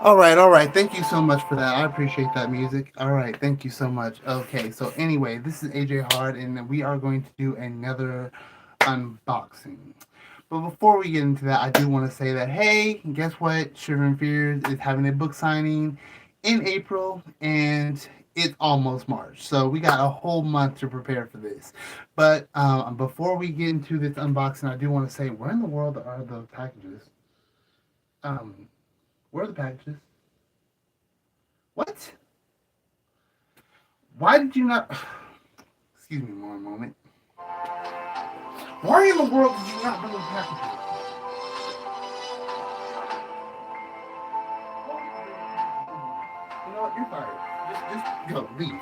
All right. Thank you so much for that. I appreciate that music. All right, thank you so much. Okay, so anyway, this is AJ Hard, and we are going to do another unboxing. But before we get into that, I do want to say that hey, guess what? Shiver and Fears is having a book signing in April, and it's almost March, so we got a whole month to prepare for this. But before we get into this unboxing, I do want to say, where in the world are the packages? Um, where are the packages? What? Why did you not? Excuse me one moment. Why in the world did you not bring the packages? You know what? You're fired. Just go, leave.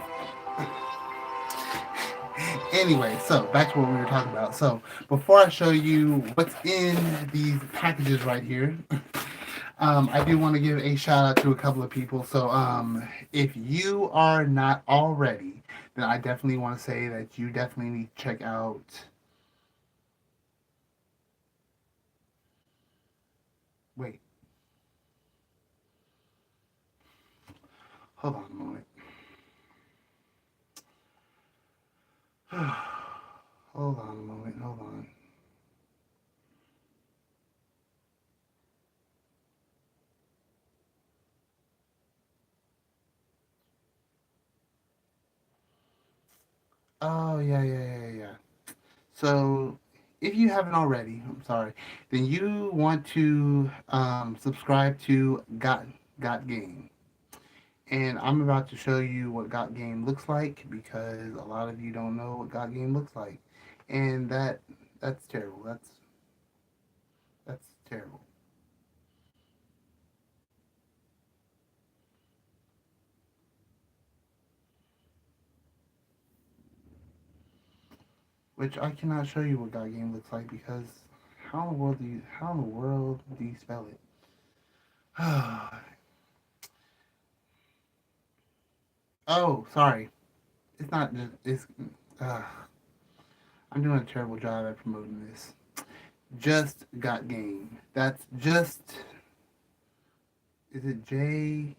Anyway, so back to what we were talking about. So before I show you what's in these packages right here, I do want to give a shout out to a couple of people. So if you are not already, then I definitely want to say that you definitely need to check out. Wait, hold on a moment. Hold on a moment. Hold on. Oh yeah. So, if you haven't already, I'm sorry, then you want to subscribe to Got Game, and I'm about to show you what Got Game looks like because a lot of you don't know what Got Game looks like, and that's terrible. That's terrible. Which I cannot show you what Got Game looks like because how in the world do you spell it? Oh, sorry. It's not just it's. Uh, I'm doing a terrible job at promoting this. Just got game. That's just. Is it JUST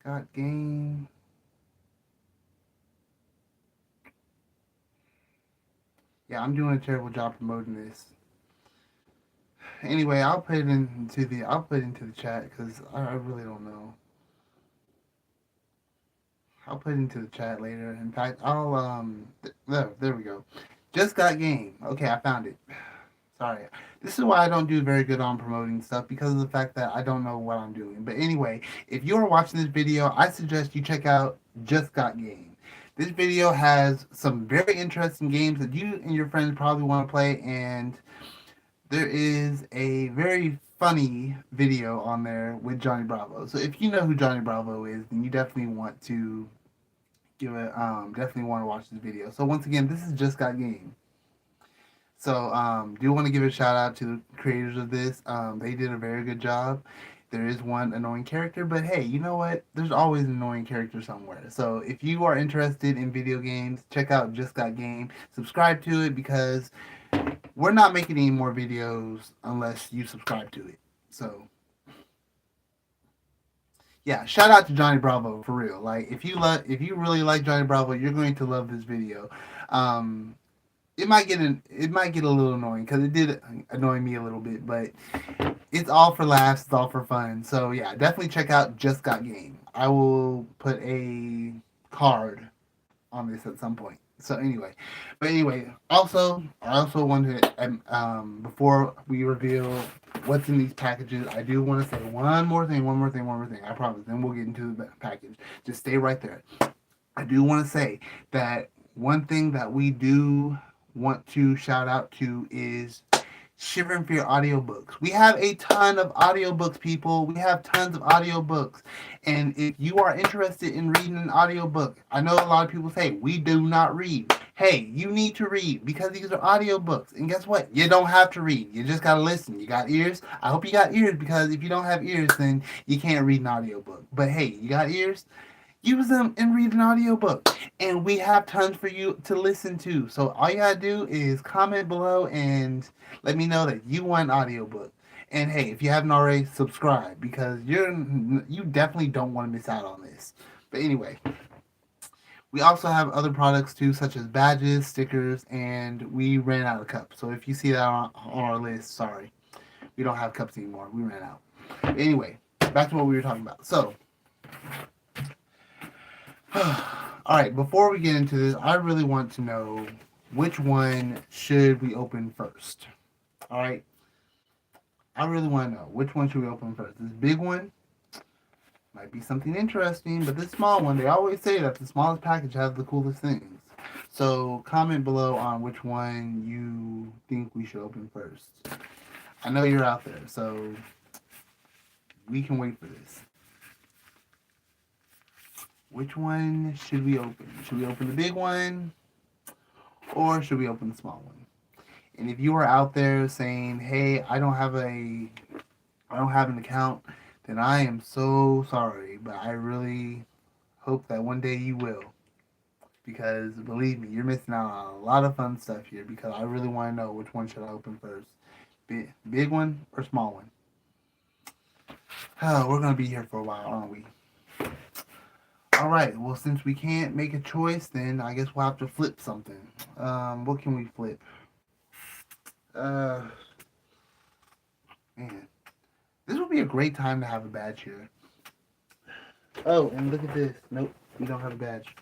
got game? Yeah, I'm doing a terrible job promoting this. Anyway, I'll put it into the chat because I really don't know. I'll put it into the chat later. In fact, there we go. Just got game. Okay, I found it. Sorry. This is why I don't do very good on promoting stuff because of the fact that I don't know what I'm doing. But anyway, if you're watching this video, I suggest you check out Just Got Game. This video has some very interesting games that you and your friends probably want to play, and there is a very funny video on there with Johnny Bravo. So if you know who Johnny Bravo is, then you definitely want to definitely want to watch this video. So once again, this is Just Got Game. So, do want to give a shout out to the creators of this. They did a very good job. There is one annoying character, but hey, you know what? There's always an annoying character somewhere. So, if you are interested in video games, check out Just Got Game. Subscribe to it because we're not making any more videos unless you subscribe to it. So, yeah, shout out to Johnny Bravo for real. Like, if you really like Johnny Bravo, you're going to love this video. Um, it might get a little annoying because it did annoy me a little bit, but it's all for laughs, it's all for fun. So yeah, definitely check out Just Got Game. I will put a card on this at some point. So anyway, I also wanted to, before we reveal what's in these packages, I do want to say one more thing. I promise. Then we'll get into the package. Just stay right there. I do want to say that one thing that we do want to shout out to is Shivering for your audiobooks. We have a ton of audiobooks, people. We have tons of audiobooks. And if you are interested in reading an audiobook, I know a lot of people say we do not read. Hey, you need to read because these are audiobooks. And guess what? You don't have to read. You just got to listen. You got ears? I hope you got ears because if you don't have ears, then you can't read an audiobook. But hey, you got ears? Use them and read an audiobook. And we have tons for you to listen to. So all you gotta do is comment below and let me know that you want an audiobook. And hey, if you haven't already, subscribe because you definitely don't want to miss out on this. But anyway, we also have other products too, such as badges, stickers, and we ran out of cups. So if you see that on our list, sorry, we don't have cups anymore. We ran out. Anyway, back to what we were talking about. So, all right, before we get into this, I really want to know which one should we open first. All right, I really want to know which one should we open first. This big one might be something interesting, but this small one, they always say that the smallest package has the coolest things. So comment below on which one you think we should open first. I know you're out there, so we can wait for this. Which one should we open? Should we open the big one or should we open the small one? And if you are out there saying, "Hey, I don't have an account," then I am so sorry, but I really hope that one day you will. Because believe me, you're missing out on a lot of fun stuff here because I really want to know which one should I open first. Big one or small one? Oh, we're going to be here for a while, aren't we? Alright, well, since we can't make a choice, then I guess we'll have to flip something. What can we flip? Man. This would be a great time to have a badge here. Oh, and look at this. Nope, we don't have a badge.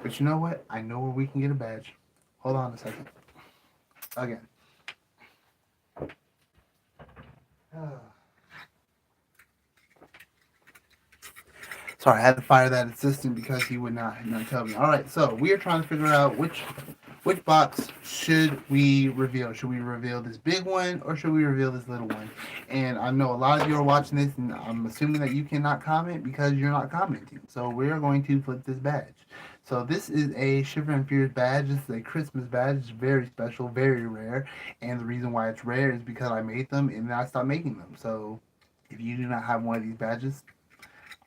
But you know what? I know where we can get a badge. Hold on a second. Again. Sorry, I had to fire that assistant because he would not tell me. All right, so we are trying to figure out which box should we reveal. Should we reveal this big one or should we reveal this little one? And I know a lot of you are watching this, and I'm assuming that you cannot comment because you're not commenting. So we are going to flip this badge. So this is a Shiver and Fears badge. This is a Christmas badge. It's very special, very rare. And the reason why it's rare is because I made them and then I stopped making them. So if you do not have one of these badges,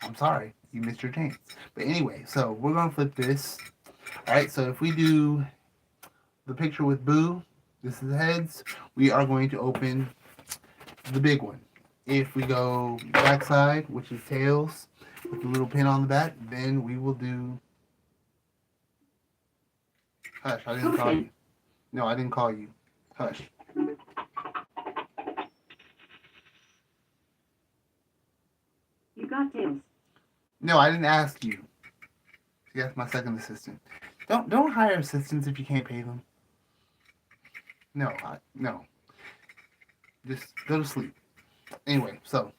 I'm sorry, you missed your chance. But anyway, so we're going to flip this. Alright, so if we do the picture with Boo, this is heads, we are going to open the big one. If we go backside, which is tails, with the little pin on the back, then we will do... Hush, I didn't call you. No, I didn't call you. Hush. You got tails. No, I didn't ask you. Yes, my second assistant. Don't hire assistants if you can't pay them. No, no. Just go to sleep. Anyway, so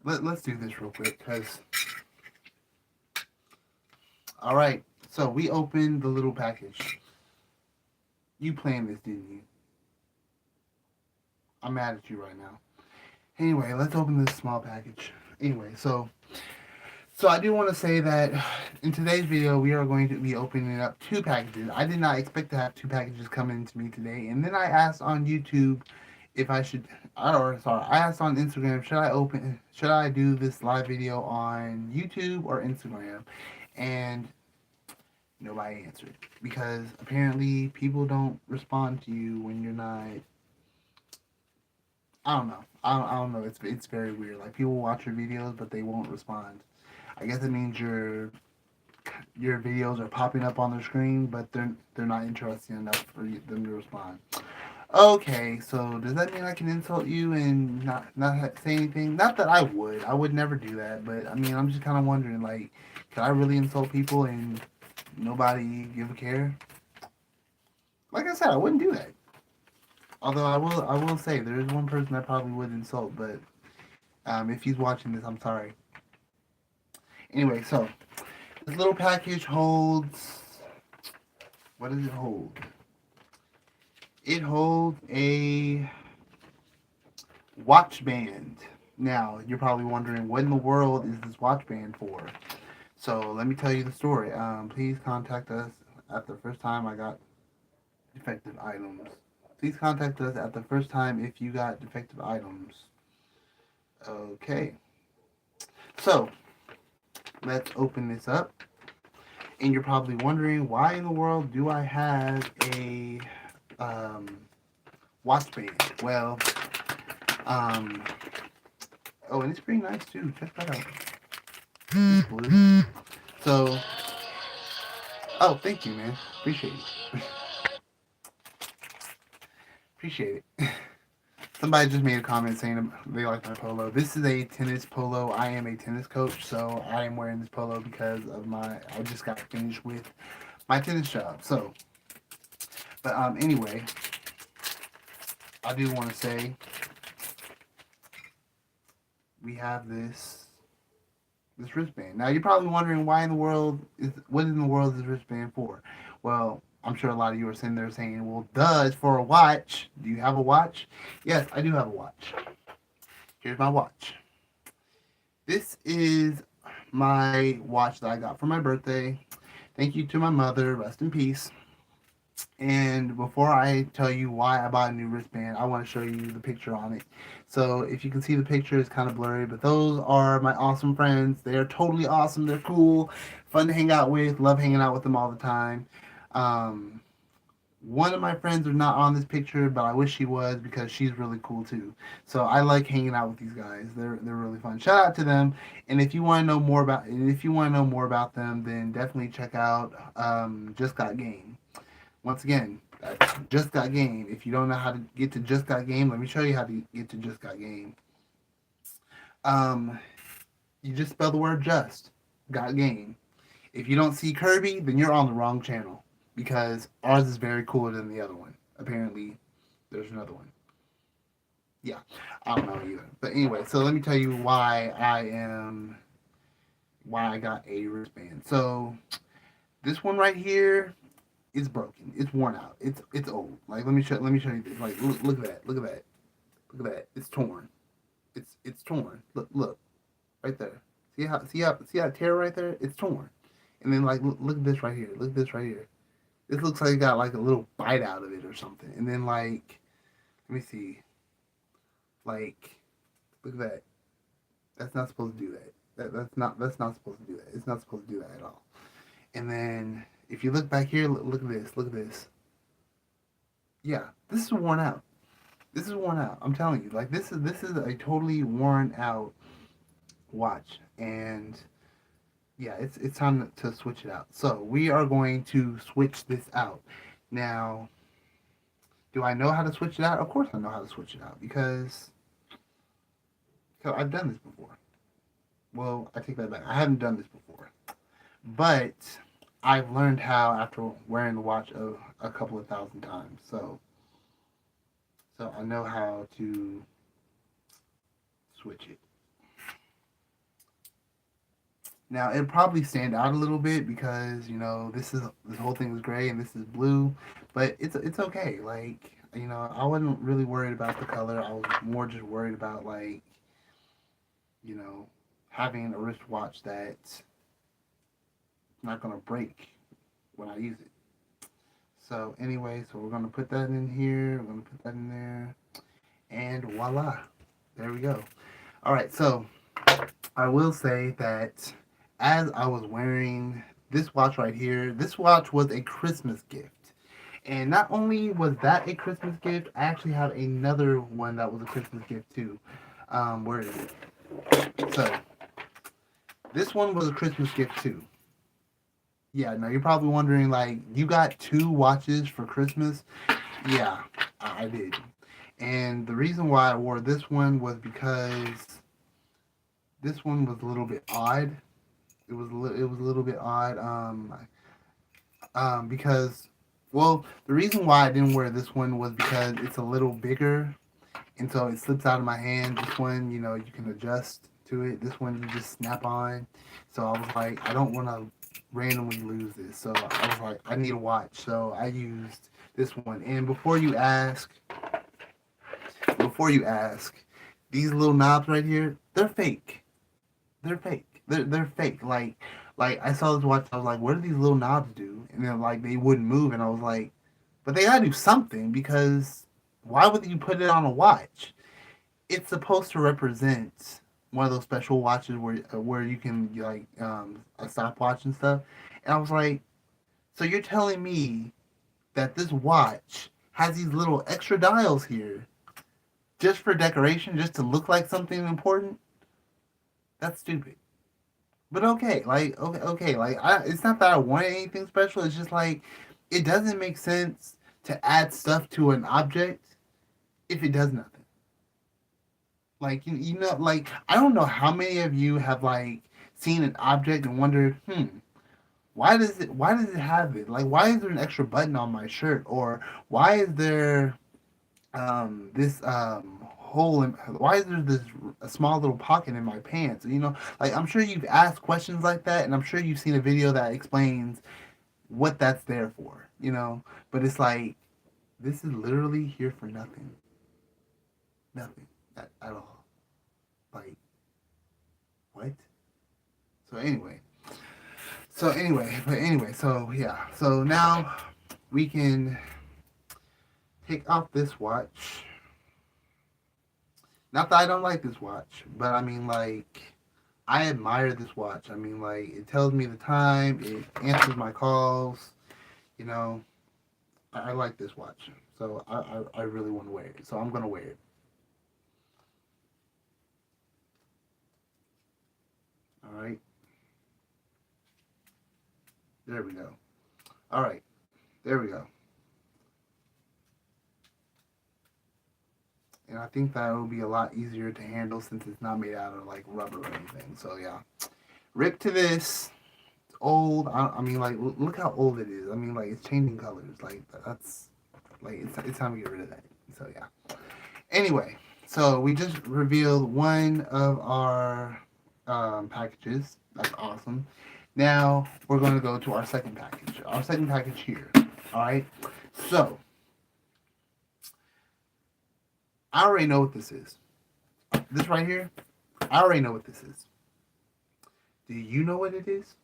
let's do this real quick, because... Alright, so we opened the little package. You planned this, didn't you? I'm mad at you right now. Anyway, let's open this small package. Anyway, so I do want to say that in today's video, we are going to be opening up 2 packages. I did not expect to have 2 packages coming to me today. And then I asked on YouTube if I should, I asked on Instagram, should I do this live video on YouTube or Instagram? And nobody answered. Because apparently people don't respond to you when you're not... I don't know. I don't know. It's very weird. Like, people watch your videos, but they won't respond. I guess it means your videos are popping up on their screen, but they're not interesting enough for them to respond. Okay, so does that mean I can insult you and not say anything? Not that I would never do that, but I mean, I'm just kind of wondering, like, can I really insult people and nobody give a care? Like I said, I wouldn't do that. Although I will say there is one person I probably would insult, but if he's watching this, I'm sorry. Anyway, so this little package holds... What does it hold? It holds a watch band. Now, you're probably wondering, what in the world is this watch band for? So, let me tell you the story. Please contact us at the first time I got defective items. Please contact us at the first time if you got defective items. Okay. So, let's open this up. And you're probably wondering, why in the world do I have a watch band? Well, Um, oh, and it's pretty nice too. Check that out. It's blue. So, oh, thank you, man. Appreciate it. Appreciate it. Somebody just made a comment saying they like my polo. This is a tennis polo. I am a tennis coach, so I am wearing this polo because of my. I just got finished with my tennis job. So, but anyway, I do want to say we have this wristband. Now you're probably wondering why in the world is what in the world is this wristband for? Well, I'm sure a lot of you are sitting there saying, "Well, duh, it's for a watch." Do you have a watch? Yes, I do have a watch. Here's my watch. This is my watch that I got for my birthday. Thank you to my mother. Rest in peace. And before I tell you why I bought a new wristband, I want to show you the picture on it. So if you can see the picture, it's kind of blurry, but those are my awesome friends. They are totally awesome. They're cool, fun to hang out with. Love hanging out with them all the time. Um, One of my friends is not on this picture, but I wish she was because she's really cool too. So I like hanging out with these guys. They're really fun. Shout out to them. And if you want to know more about them, then definitely check out Just Got Game. Once again, Just Got Game. If you don't know how to get to Just Got Game, let me show you how to get to Just Got Game. Um, you just spell the word Just Got Game. If you don't see Kirby, then you're on the wrong channel because ours is very cooler than the other one. Apparently, there's another one. Yeah, I don't know either. But anyway, so let me tell you why I got a wristband. So this one right here is broken. It's worn out. It's old. Like let me show you this. Like look at that. Look at that. Look at that. It's torn. It's torn. Look right there. See how tear right there? It's torn. And then like look at this right here. Look at this right here. This looks like it got like a little bite out of it or something. And then like let me see. Like look at that. That's not supposed to do that. That's not supposed to do that. It's not supposed to do that at all. And then if you look back here, look at this. Look at this. Yeah, this is worn out. This is worn out. I'm telling you, like this is a totally worn out watch, and yeah, it's time to switch it out. So we are going to switch this out. Now, do I know how to switch it out? Of course, I know how to switch it out because I've done this before. Well, I take that back. I haven't done this before, but I've learned how after wearing the watch a couple of thousand times. So I know how to switch it. Now it probably stand out a little bit because this whole thing is gray and this is blue, but it's okay. Like I wasn't really worried about the color. I was more just worried about like you know having a wristwatch that's not gonna break when I use it. So anyway, so we're gonna put that in here. We're gonna put that in there, and voila, there we go. All right, so I will say that as I was wearing this watch right here, this watch was a Christmas gift. And not only was that a Christmas gift, I actually have another one that was a Christmas gift too. Where is it? So, this one was a Christmas gift too. Yeah, now you're probably wondering, like, you got two watches for Christmas? Yeah, I did. And the reason why I wore this one was because this one was a little bit odd. It was a little bit odd. Because the reason why I didn't wear this one was because it's a little bigger, and so it slips out of my hand. This one, you can adjust to it. This one you just snap on. So I was like, I don't want to randomly lose this. So I was like, I need a watch. So I used this one. And before you ask, these little knobs right here, they're fake. They're fake. They're fake. Like I saw this watch, I was like, what do these little knobs do? And then like they wouldn't move, and I was like, but they gotta do something because why would you put it on a watch? It's supposed to represent one of those special watches where you can like a stopwatch and stuff. And I was like, so you're telling me that this watch has these little extra dials here just for decoration, just to look like something important. That's stupid. But okay, like okay, like it's not that I want anything special. It's just like it doesn't make sense to add stuff to an object if it does nothing. Like you know, like I don't know how many of you have like seen an object and wondered, why does it have it? Like why is there an extra button on my shirt? Or why is there this hole in why is there this a small little pocket in my pants? You know, like I'm sure you've asked questions like that, and I'm sure you've seen a video that explains what that's there for, you know. But it's like this is literally here for nothing. Nothing at all. Like what? So anyway. So yeah. So now we can take off this watch. Not that I don't like this watch, but I mean like I admire this watch. I mean like it tells me the time, it answers my calls, you know. I like this watch. So I really want to wear it. So I'm gonna wear it. Alright. There we go. Alright. There we go. And I think that will be a lot easier to handle since it's not made out of like rubber or anything. So yeah, rip to this. It's old. I mean, like look how old it is. I mean, like it's changing colors. Like that's like it's time to get rid of that. So yeah. Anyway, so we just revealed one of our packages. That's awesome. Now we're going to go to our second package. Our second package here. All right. So I already know what this is. This right here, I already know what this is. Do you know what it is?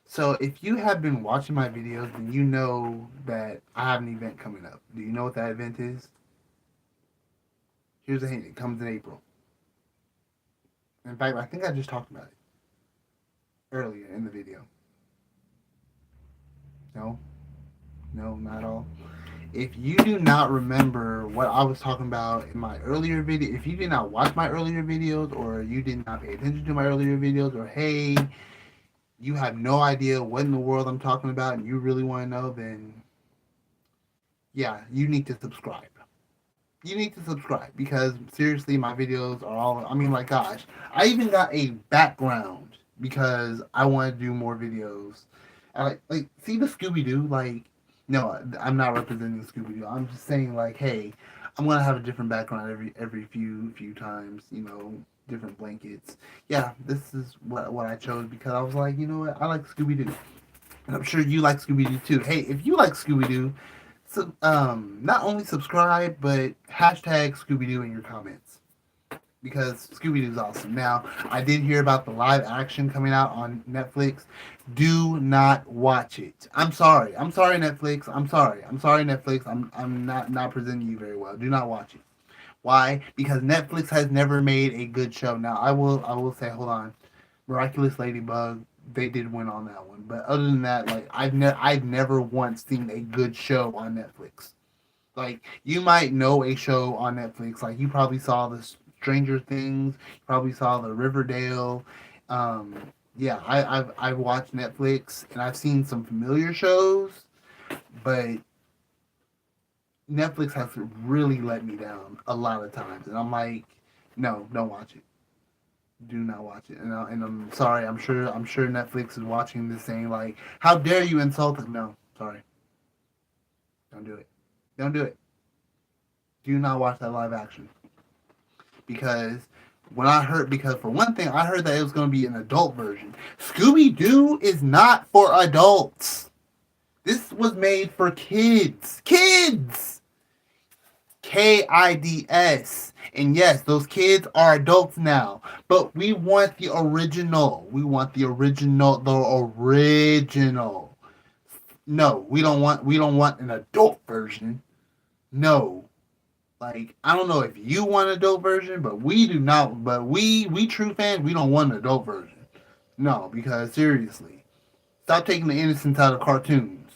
So if you have been watching my videos, then you know that I have an event coming up. Do you know what that event is? Here's a hint. It comes in April. In fact, I think I just talked about it earlier in the video. No? No, not at all. If you do not remember what I was talking about in my earlier video, if you did not watch my earlier videos, or you did not pay attention to my earlier videos, or hey, you have no idea what in the world I'm talking about and you really want to know, then yeah, you need to subscribe. You need to subscribe because seriously, my videos are all, I mean, like, gosh, I even got a background because I want to do more videos. I like see the Scooby Doo, like, no, I'm not representing Scooby Doo. I'm just saying, like, hey, I'm gonna have a different background every few times, you know, different blankets. Yeah, this is what I chose because I was like, you know what, I like Scooby Doo, and I'm sure you like Scooby Doo too. Hey, if you like Scooby Doo, so not only subscribe but hashtag Scooby Doo in your comments because Scooby Doo's awesome. Now, I did hear about the live action coming out on Netflix. Do not watch it. I'm sorry. I'm sorry, Netflix. I'm sorry. I'm sorry, Netflix. I'm not presenting you very well. Do not watch it. Why? Because Netflix has never made a good show. Now, I will say, hold on. Miraculous Ladybug, they did win on that one. But other than that, like I've never once seen a good show on Netflix. Like you might know a show on Netflix, like you probably saw the Stranger Things, you probably saw the Riverdale. Yeah, I've watched Netflix and I've seen some familiar shows, but Netflix has really let me down a lot of times, and I'm like, no, don't watch it. Do not watch it. And I'm sorry. I'm sure Netflix is watching this, saying like, how dare you insult them? No, sorry, don't do it. Don't do it. Do not watch that live action because because for one thing I heard that it was going to be an adult version. Scooby Doo is not for adults. This was made for kids. Kids. Kids. And yes, those kids are adults now. But we want the original. We want the original. The original. No, we don't want an adult version. No. Like, I don't know if you want an adult version, but we do not, but we true fans, we don't want an adult version. No, because seriously. Stop taking the innocence out of cartoons.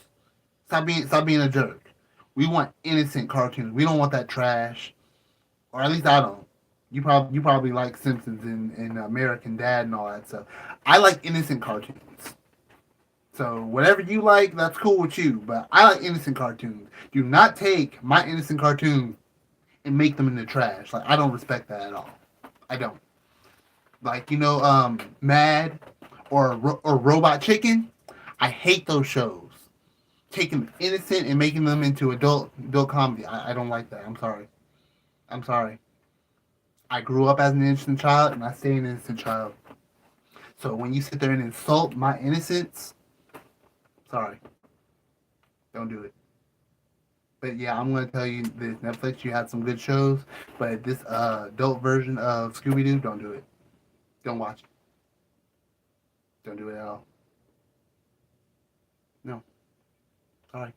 Stop being a jerk. We want innocent cartoons. We don't want that trash. or at least I don't. You probably like Simpsons and American Dad and all that stuff. I like innocent cartoons. So whatever you like, that's cool with you. But I like innocent cartoons. Do not take my innocent cartoons and make them into trash. Like I don't respect that at all. I don't. Like Mad or Robot Chicken. I hate those shows. Taking innocent and making them into adult comedy. I don't like that. I'm sorry. I'm sorry. I grew up as an innocent child and I stay an innocent child. So when you sit there and insult my innocence, sorry, don't do it. But yeah, I'm gonna tell you this: Netflix, you had some good shows, but this adult version of Scooby Doo, don't do it. Don't watch it. Don't do it at all. No, sorry.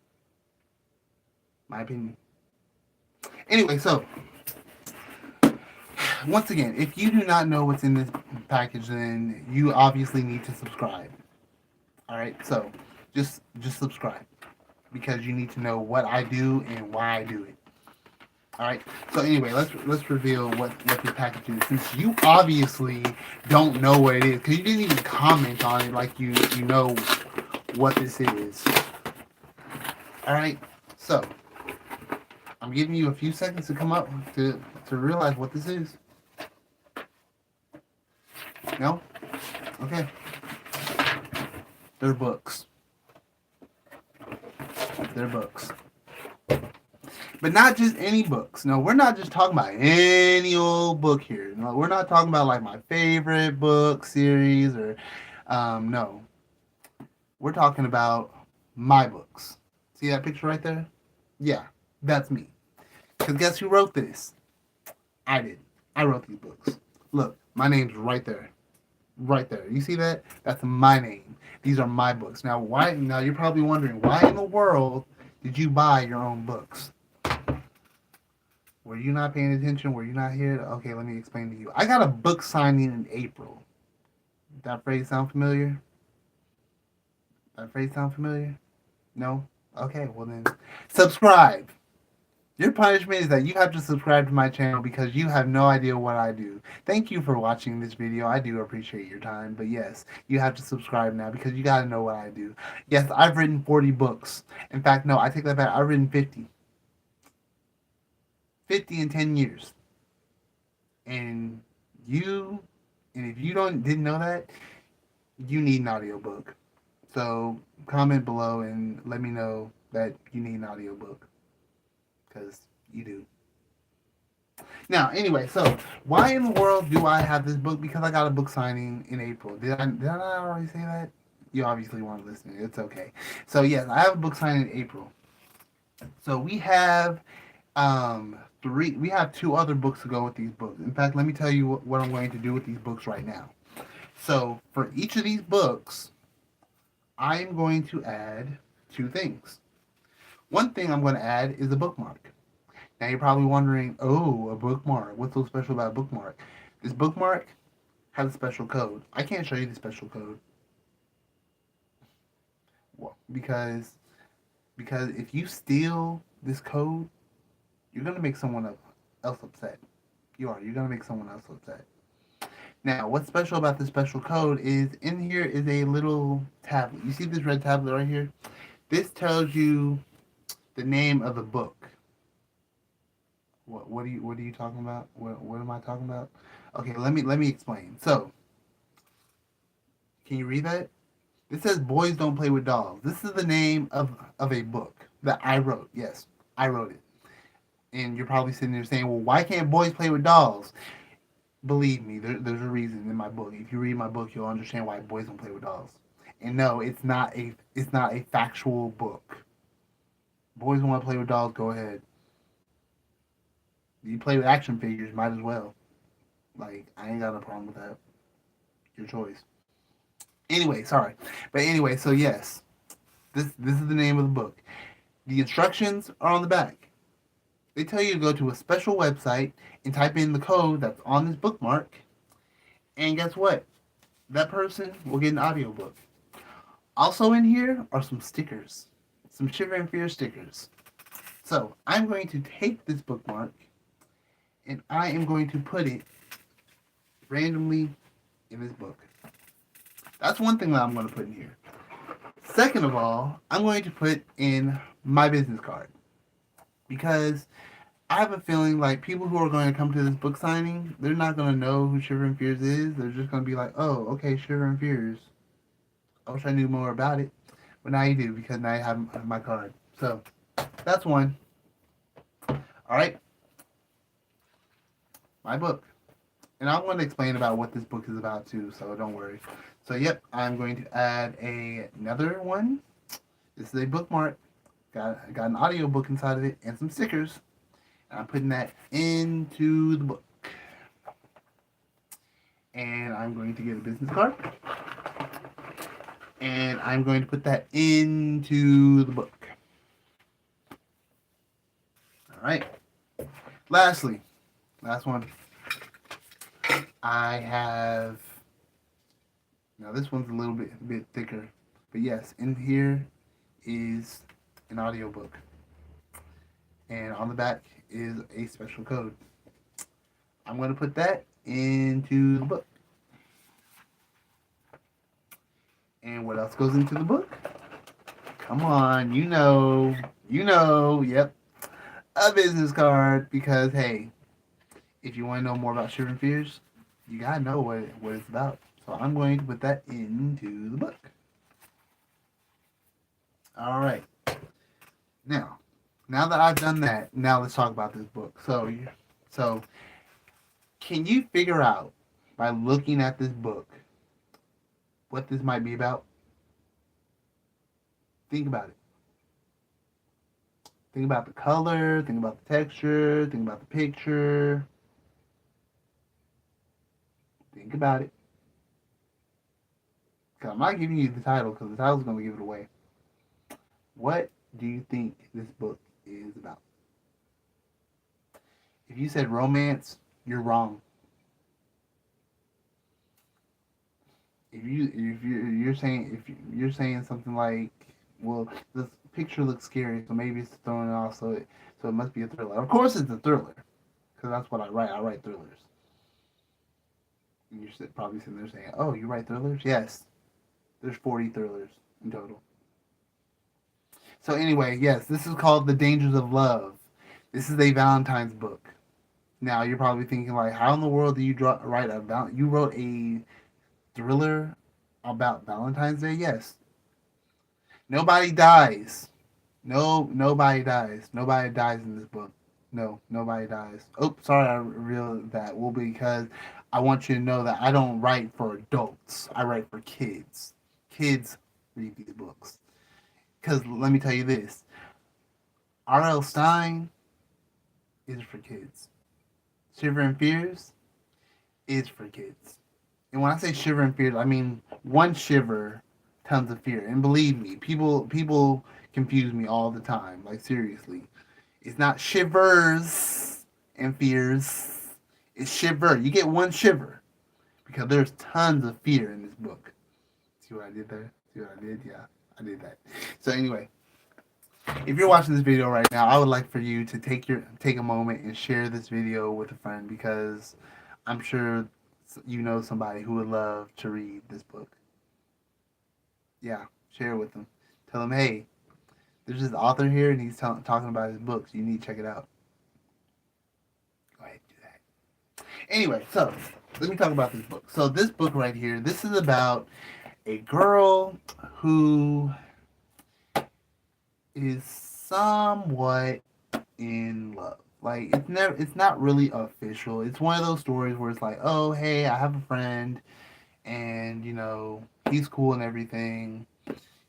My opinion. Anyway, so once again, if you do not know what's in this package, then you obviously need to subscribe. All right, so just subscribe because you need to know what I do and why I do it. All right. So anyway, let's reveal what this package is. Since you obviously don't know what it is, because you didn't even comment on it, like you know what this is. All right. So I'm giving you a few seconds to come up to realize what this is. No. Okay. They're books. They're books. But not just any books. No, we're not just talking about any old book here. No, we're not talking about like my favorite book series or no. We're talking about my books. See that picture right there? Yeah, that's me. Because guess who wrote this? I did. I wrote these books. Look, my name's right there. Right there. You see that? That's my name. These are my books. Now you're probably wondering, why in the world did you buy your own books? Were you not paying attention? Were you not here? Okay, let me explain to you. I got a book signing in April. That phrase sound familiar? That phrase sound familiar? No? Okay, well then, subscribe. Your punishment is that you have to subscribe to my channel because you have no idea what I do. Thank you for watching this video. I do appreciate your time. But yes, you have to subscribe now because you got to know what I do. Yes, I've written 40 books. In fact, no, I take that back. I've written 50. 50 in 10 years. And if you didn't know that, you need an audiobook. So comment below and let me know that you need an audiobook. Because you do. Now, anyway, so why in the world do I have this book? Because I got a book signing in April. Did I not already say that? You obviously weren't listening. It's okay. So yes, I have a book signing in April. So we have we have two other books to go with these books. In fact, let me tell you what I'm going to do with these books right now. So for each of these books, I am going to add two things. One thing I'm going to add is a bookmark. Now you're probably wondering, oh, a bookmark. What's so special about a bookmark? This bookmark has a special code. I can't show you the special code. Well, because if you steal this code, you're going to make someone else upset. You're going to make someone else upset. Now, what's special about this special code is in here is a little tablet. You see this red tablet right here? This tells you the name of the book. What are you talking about? What am I talking about? Okay, let me explain. So, can you read that? This says "Boys Don't Play with Dolls." This is the name of a book that I wrote. Yes, I wrote it. And you're probably sitting there saying, "Well, why can't boys play with dolls?" Believe me, there's a reason in my book. If you read my book, you'll understand why boys don't play with dolls. And no, it's not a factual book. Boys want to play with dolls, go ahead. You play with action figures, might as well. Like, I ain't got a problem with that. Your choice. Anyway, sorry. But anyway, so yes. This is the name of the book. The instructions are on the back. They tell you to go to a special website and type in the code that's on this bookmark. And guess what? That person will get an audiobook. Also in here are some stickers. Some Shiver and Fear stickers. So I'm going to take this bookmark and I am going to put it randomly in this book. That's one thing that I'm going to put in here. Second of all, I'm going to put in my business card because I have a feeling like people who are going to come to this book signing, they're not going to know who Shiver and Fears is. They're just going to be like, oh, okay, Shiver and Fears. I wish I knew more about it. But now you do because now you have my card. So that's one. All right, my book. And I'm going to explain about what this book is about too, so don't worry. So, yep, I'm going to add another one. This is a bookmark. Got an audio book inside of it and some stickers. And I'm putting that into the book. And I'm going to get a business card. And I'm going to put that into the book. All right. Lastly, last one. I have. Now this one's a little bit thicker, but yes, in here is an audiobook, and on the back is a special code. I'm going to put that into the book. And what else goes into the book? Come on, yep, a business card. Because hey, if you want to know more about Shiver and Fears, you gotta know what it's about. So I'm going to put that into the book. All right. Now that I've done that, now let's talk about this book. So can you figure out by looking at this book what this might be about? Think about it. Think about the color, think about the texture, think about the picture. Think about it. Because I'm not giving you the title because the title's going to give it away. What do you think this book is about? If you said romance, you're wrong. If you're saying something like, well, this picture looks scary, so maybe it's throwing it off, so it must be a thriller. Of course, it's a thriller, because that's what I write. I write thrillers. And you're probably sitting there saying, "Oh, you write thrillers?" Yes, there's 40 thrillers in total. So anyway, yes, this is called The Dangers of Love. This is a Valentine's book. Now you're probably thinking like, how in the world do you you wrote a thriller about Valentine's Day? Yes. Nobody dies. No, nobody dies. Nobody dies in this book. No, nobody dies. Oh, sorry, I revealed that. Well, because I want you to know that I don't write for adults. I write for kids. Kids read these books. Because let me tell you this, R.L. Stein is for kids. Shiver and Fears is for kids. And when I say shiver and fear, I mean one shiver, tons of fear. And believe me, people confuse me all the time. Like seriously, it's not shivers and fears. It's shiver. You get one shiver because there's tons of fear in this book. See what I did there? See what I did? Yeah, I did that. So anyway, if you're watching this video right now, I would like for you to take a moment and share this video with a friend because I'm sure you know somebody who would love to read this book. Yeah, share it with them. Tell them, hey, there's this author here and he's talking about his books. You need to check it out. Go ahead and do that. Anyway, so let me talk about this book. So this book right here, this is about a girl who is somewhat in love. Like it's not really official. It's one of those stories where it's like, oh hey, I have a friend and he's cool and everything.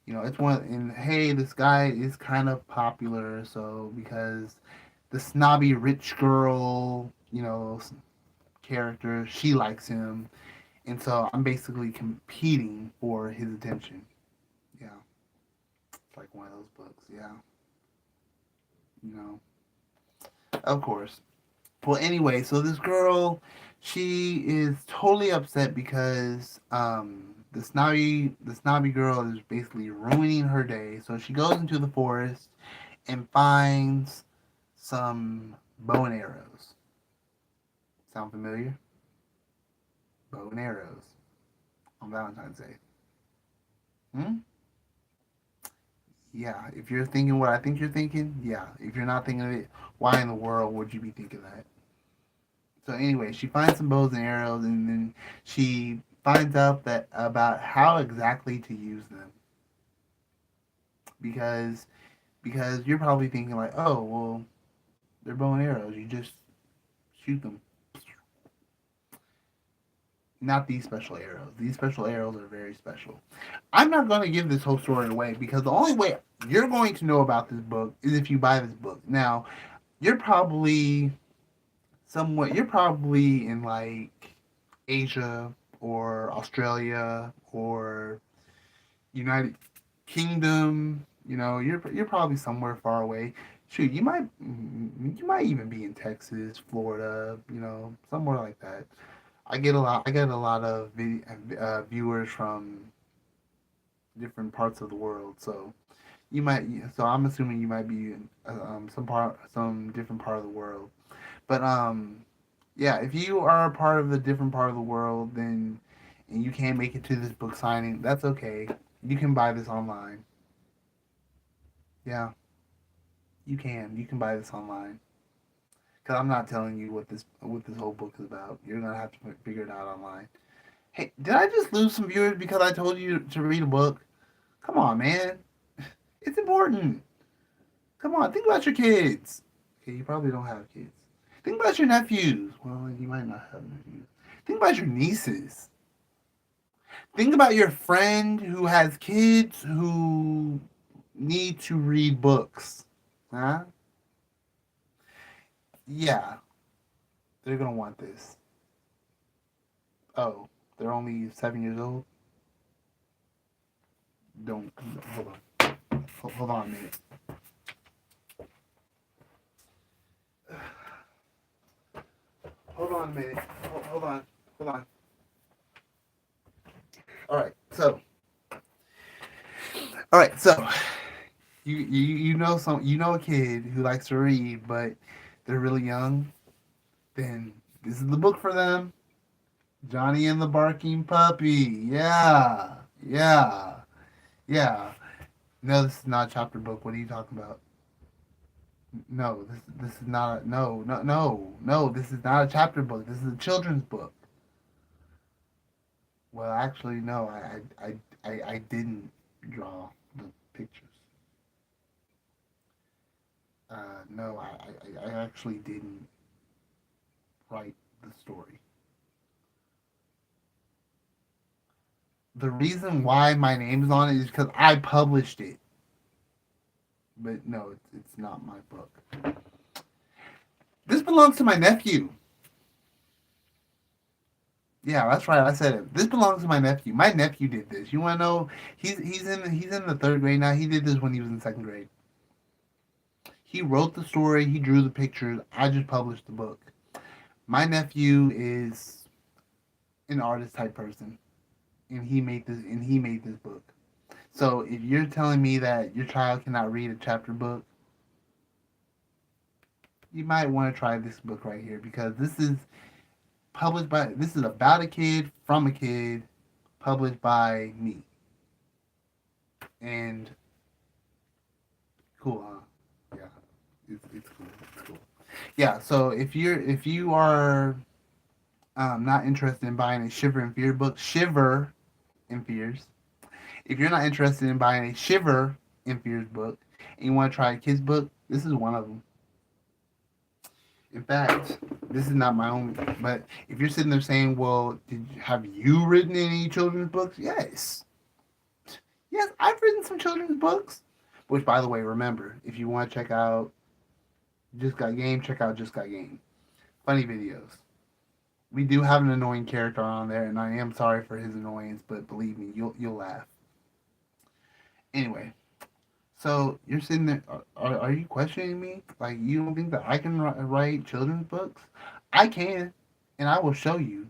It's and hey, this guy is kind of popular, so because the snobby rich girl, character, she likes him, and so I'm basically competing for his attention. Yeah, it's like one of those books. Yeah, you know, of course. Well, anyway, so this girl, she is totally upset because the snobby girl is basically ruining her day. So she goes into the forest and finds some bow and arrows. Sound familiar? Bow and arrows on Valentine's Day. Hmm? Yeah. If you're thinking what I think you're thinking, yeah. If you're not thinking of it, why in the world would you be thinking that? So anyway, she finds some bows and arrows, and then she finds out that about how exactly to use them because you're probably thinking like, oh well, they're bow and arrows. You just shoot them. Not these special arrows. These special arrows are very special. I'm not going to give this whole story away because the only way you're going to know about this book is if you buy this book. Now, you're probably you're probably in like Asia or Australia or United Kingdom. You know, you're probably somewhere far away. Shoot, you might even be in Texas, Florida, you know, somewhere like that. I get a lot of viewers from different parts of the world. So you might so I'm assuming you might be in some different part of the world. But yeah, if you are a part of the different part of the world, then and you can't make it to this book signing, that's okay. You can buy this online. Yeah, you can. You can buy this online. Cause I'm not telling you what this whole book is about. You're gonna have to figure it out online. Hey, did I just lose some viewers because I told you to read a book? Come on, man. It's important. Come on, think about your kids. Okay, you probably don't have kids. Think about your nephews. Well, you might not have nephews. Think about your nieces. Think about your friend who has kids who need to read books. Huh? Yeah, they're gonna want this. Oh, they're only 7 years old. Don't hold on. Hold on a minute. Hold on a minute. Hold on. Hold on. All right. All right. So, you know you know a kid who likes to read, but they're really young. Then this is the book for them. Johnny and the Barking Puppy. Yeah. Yeah. Yeah. No, this is not a chapter book. What are you talking about? No, this is not. No. This is not a chapter book. This is a children's book. Well, actually, no. I didn't draw the pictures. No, I actually didn't write the story. The reason why my name is on it is because I published it. But no, it's not my book. This belongs to my nephew. Yeah, that's right. I said it. This belongs to my nephew. My nephew did this. You want to know? He's in the third grade now. He did this when he was in second grade. He wrote the story. He drew the pictures. I just published the book. My nephew is an artist type person, and he made this book. So if you're telling me that your child cannot read a chapter book, you might want to try this book right here because this is about a kid from a kid published by me. And cool, huh? Yeah. It's cool. It's cool. Yeah, so if you are not interested in buying a Shiver and Fear book, Shiver and Fears. If you're not interested in buying a Shiver and Fears book and you want to try a kids book, this is one of them. In fact, this is not my own, but if you're sitting there saying, "Well, have you written any children's books?" Yes, yes, I've written some children's books. Which, by the way, remember, if you want to check out Just Got Game, check out Just Got Game. Funny videos. We do have an annoying character on there, and I am sorry for his annoyance, but believe me, you'll laugh. Anyway, so you're sitting there. Are you questioning me? Like you don't think that I can write children's books? I can, and I will show you.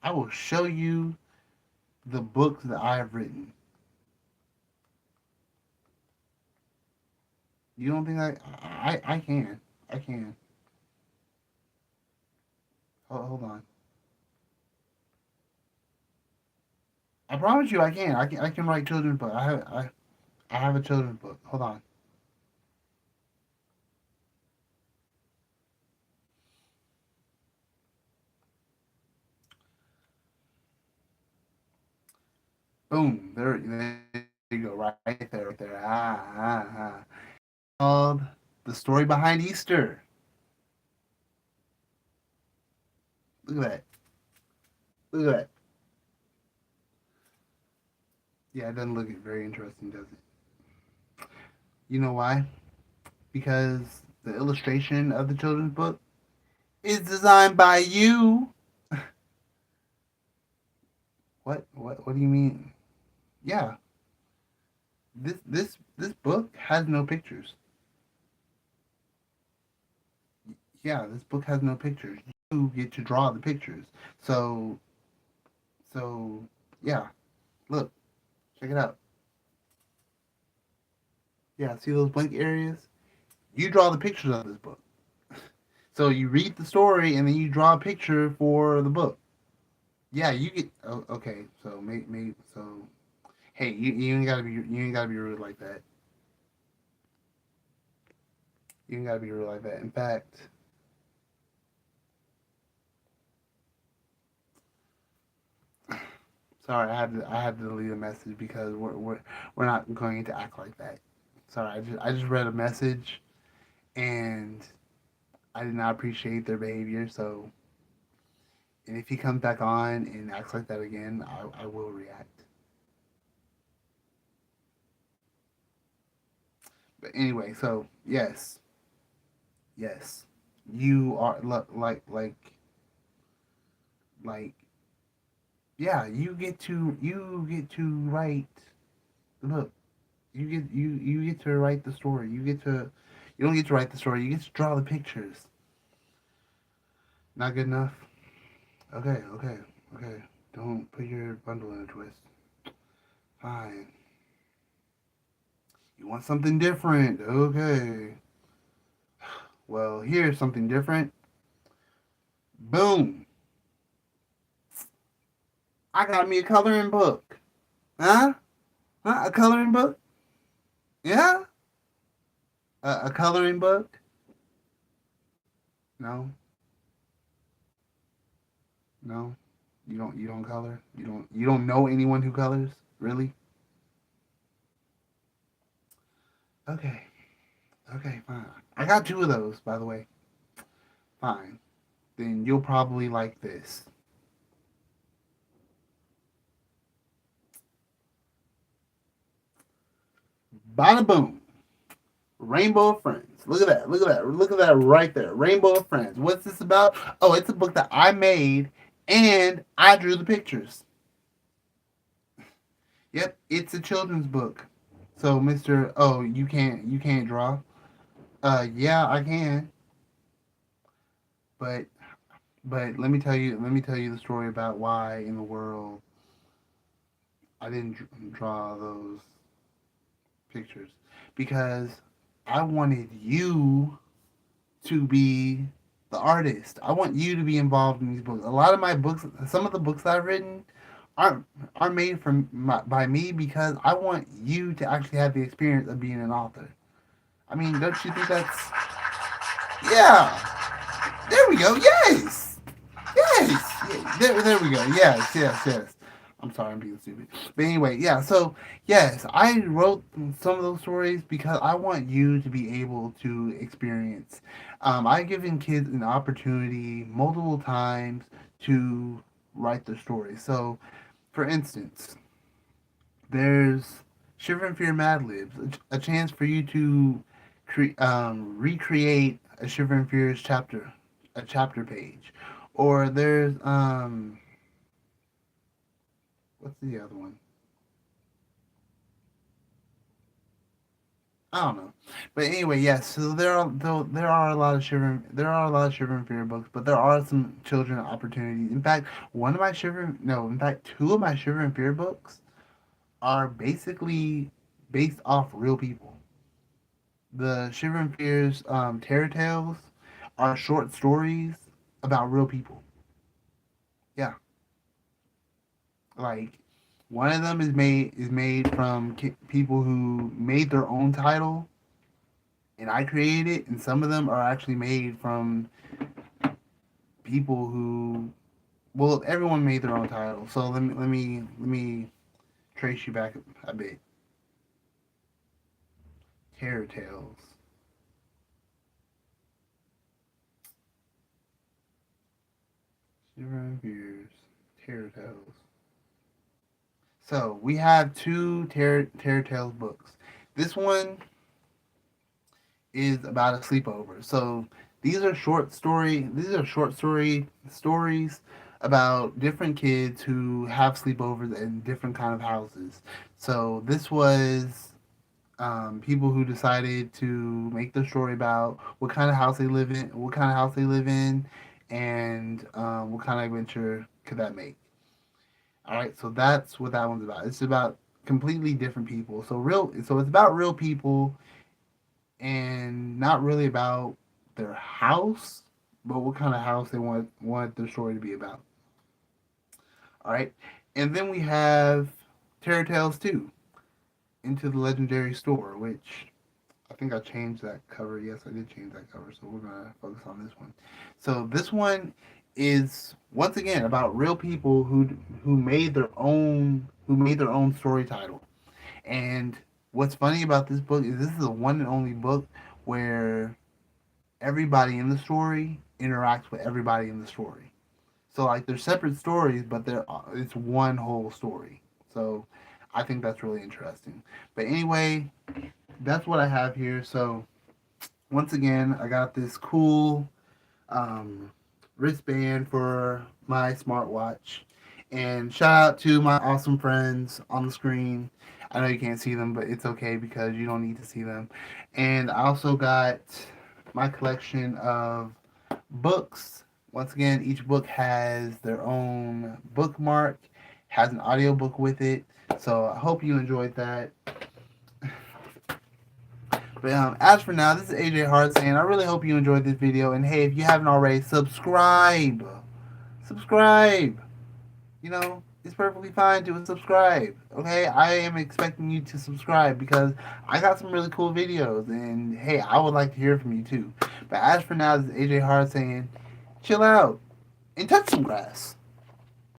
I will show you the books that I have written. You don't think I can? I can. Hold on. I promise you, I can. I can write children's book. I have a children's book. Hold on. Boom. There you go. Right there. Right there. Called The Story Behind Easter. Look at that. Look at that. Yeah, it doesn't look very interesting, does it? You know why? Because the illustration of the children's book is designed by you. What do you mean? Yeah, this book has no pictures. Yeah, this book has no pictures. You get to draw the pictures. So so yeah, look, check it out. Yeah, see those blank areas? You draw the pictures of this book. So you read the story and then you draw a picture for the book. Yeah, you get. Oh, okay, so maybe so. Hey, you ain't gotta be rude like that. You ain't gotta be rude like that. In fact, sorry, I had to delete a message because we're not going to act like that. Sorry, I just read a message and I did not appreciate their behavior. So, and if he comes back on and acts like that again, I will react. But anyway, so yes, you are like yeah, you get to write the book. You get to write the story. You don't get to write the story. You get to draw the pictures. Not good enough. Okay. Don't put your bundle in a twist. Fine. You want something different. Okay. Well, here's something different. Boom. I got me a coloring book. Huh? Huh? A coloring book? Yeah? A coloring book? No. No. You don't color? You don't know anyone who colors? Really? Okay. Okay, fine. I got two of those, by the way. Fine. Then you'll probably like this. Bada boom. Rainbow of Friends. Look at that. Look at that. Look at that right there. Rainbow of Friends. What's this about? Oh, it's a book that I made and I drew the pictures. Yep, it's a children's book. So, Mr. Oh, you can't draw? Yeah, I can. But let me tell you the story about why in the world I didn't draw those pictures because I wanted you to be the artist. I want you to be involved in these books. A lot of my books, some of the books that I've written, aren't are made by me because I want you to actually have the experience of being an author. I mean, don't you think that's yeah? There we go. Yes. Yes. Yeah, there we go. Yes. I'm sorry, I'm being stupid. But anyway, yeah. So yes, I wrote some of those stories because I want you to be able to experience. I've given kids an opportunity multiple times to write their stories. So, for instance, there's Shiver and Fear Mad Libs, a chance for you to recreate a Shiver and Fear's a chapter page. Or there's what's the other one? I don't know. But anyway, yes. So there are a lot of Shiver and Fear books, but there are some children opportunities. In fact, in fact, two of my Shiver and Fear books are basically based off real people. The Shiver and Fear's Terror Tales are short stories about real people. Like one of them is made from people who made their own title, and I created it, and some of them are actually made from people who, well, everyone made their own title. So let me trace you back a bit. Terror Tales. Shiver Years. Terror Tales. So we have two Terror Tales books. This one is about a sleepover. So these are short stories about different kids who have sleepovers in different kind of houses. So this was people who decided to make the story about what kind of house they live in, and what kind of adventure could that make. All right, so that's what that one's about. It's about completely different people. So it's about real people and not really about their house, but what kind of house they want their story to be about. All right, and then we have Terror Tales 2, Into the Legendary Store, which I think I changed that cover. Yes, I did change that cover, so we're gonna focus on this one. So this one is once again about real people who made their own story title. And what's funny about this book is this is the one and only book where everybody in the story interacts with everybody in the story. So like they're separate stories, but it's one whole story. So I think that's really interesting. But anyway, that's what I have here. So once again, I got this cool um, wristband for my smartwatch. And shout out to my awesome friends on the screen. I know you can't see them, but it's okay because you don't need to see them. And I also got my collection of books. Once again, each book has their own bookmark, has an audiobook with it. So I hope you enjoyed that. But as for now, this is AJ Hart saying I really hope you enjoyed this video. And hey, if you haven't already, subscribe. Subscribe. It's perfectly fine to subscribe. Okay, I am expecting you to subscribe because I got some really cool videos. And hey, I would like to hear from you too. But as for now, this is AJ Hart saying chill out and touch some grass.